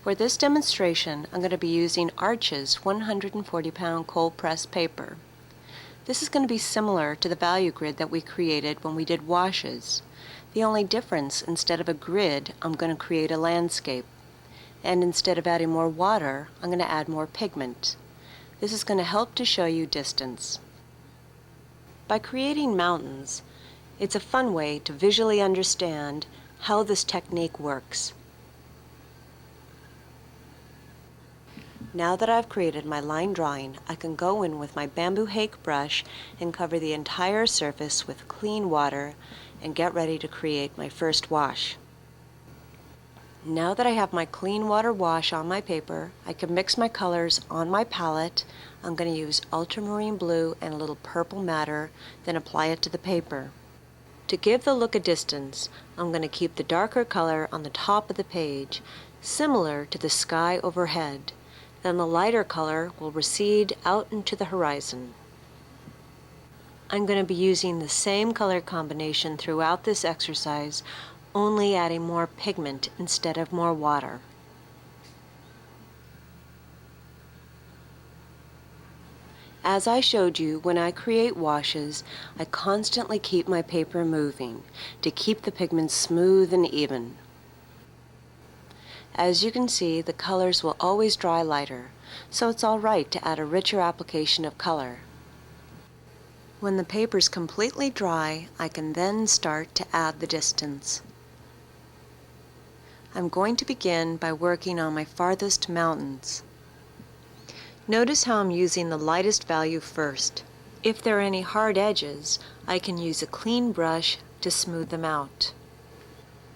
For this demonstration, I'm going to be using Arch's 140-pound cold press paper. This is going to be similar to the value grid that we created when we did washes. The only difference, instead of a grid, I'm going to create a landscape. And instead of adding more water, I'm going to add more pigment. This is going to help to show you distance. By creating mountains, it's a fun way to visually understand how this technique works. Now that I've created my line drawing, I can go in with my bamboo hake brush and cover the entire surface with clean water and get ready to create my first wash. Now that I have my clean water wash on my paper, I can mix my colors on my palette. I'm going to use ultramarine blue and a little purple matter, then apply it to the paper. To give the look a distance, I'm going to keep the darker color on the top of the page, similar to the sky overhead. Then the lighter color will recede out into the horizon. I'm going to be using the same color combination throughout this exercise, only adding more pigment instead of more water. As I showed you, when I create washes, I constantly keep my paper moving to keep the pigment smooth and even. As you can see, the colors will always dry lighter, so it's all right to add a richer application of color. When the paper is completely dry, I can then start to add the distance. I'm going to begin by working on my farthest mountains. Notice how I'm using the lightest value first. If there are any hard edges, I can use a clean brush to smooth them out.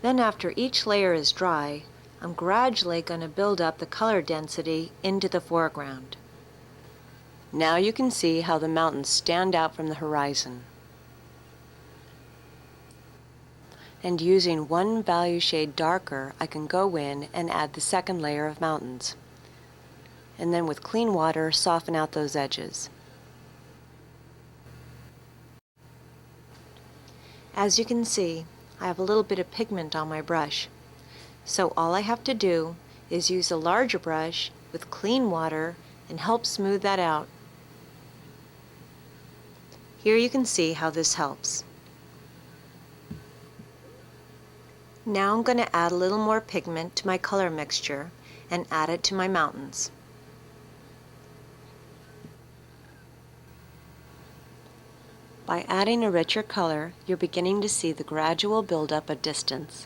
Then after each layer is dry, I'm gradually going to build up the color density into the foreground. Now you can see how the mountains stand out from the horizon. And using one value shade darker, I can go in and add the second layer of mountains. And then with clean water, soften out those edges. As you can see, I have a little bit of pigment on my brush. So all I have to do is use a larger brush with clean water and help smooth that out. Here you can see how this helps. Now I'm going to add a little more pigment to my color mixture and add it to my mountains. By adding a richer color, you're beginning to see the gradual buildup of distance.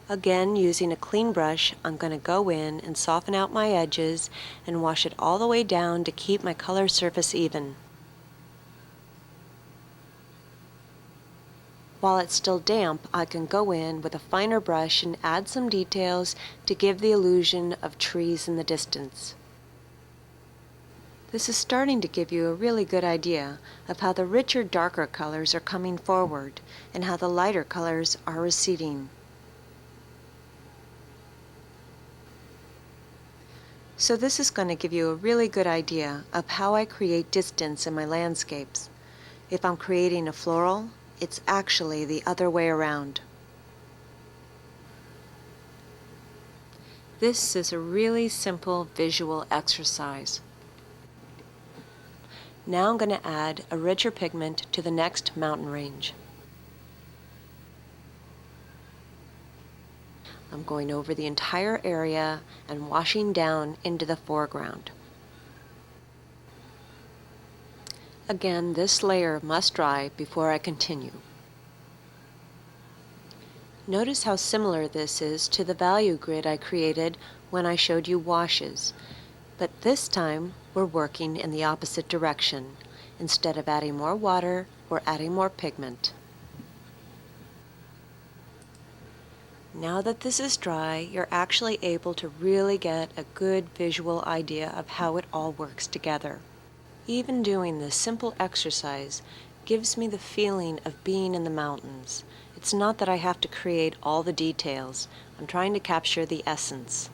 Again, using a clean brush, I'm going to go in and soften out my edges and wash it all the way down to keep my color surface even. While it's still damp, I can go in with a finer brush and add some details to give the illusion of trees in the distance. This is starting to give you a really good idea of how the richer, darker colors are coming forward and how the lighter colors are receding. So this is going to give you a really good idea of how I create distance in my landscapes. If I'm creating a floral, it's actually the other way around. This is a really simple visual exercise. Now I'm going to add a richer pigment to the next mountain range. I'm going over the entire area and washing down into the foreground. Again, this layer must dry before I continue. Notice how similar this is to the value grid I created when I showed you washes, but this time we're working in the opposite direction. Instead of adding more water, we're adding more pigment. Now that this is dry, you're actually able to really get a good visual idea of how it all works together. Even doing this simple exercise gives me the feeling of being in the mountains. It's not that I have to create all the details. I'm trying to capture the essence.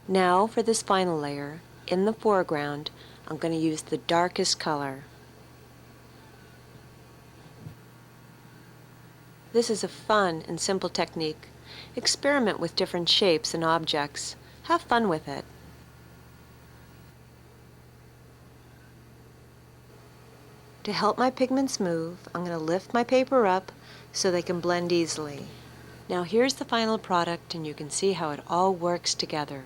Now for this final layer, in the foreground, I'm going to use the darkest color. This is a fun and simple technique. Experiment with different shapes and objects. Have fun with it. To help my pigments move, I'm going to lift my paper up so they can blend easily. Now here's the final product, and you can see how it all works together.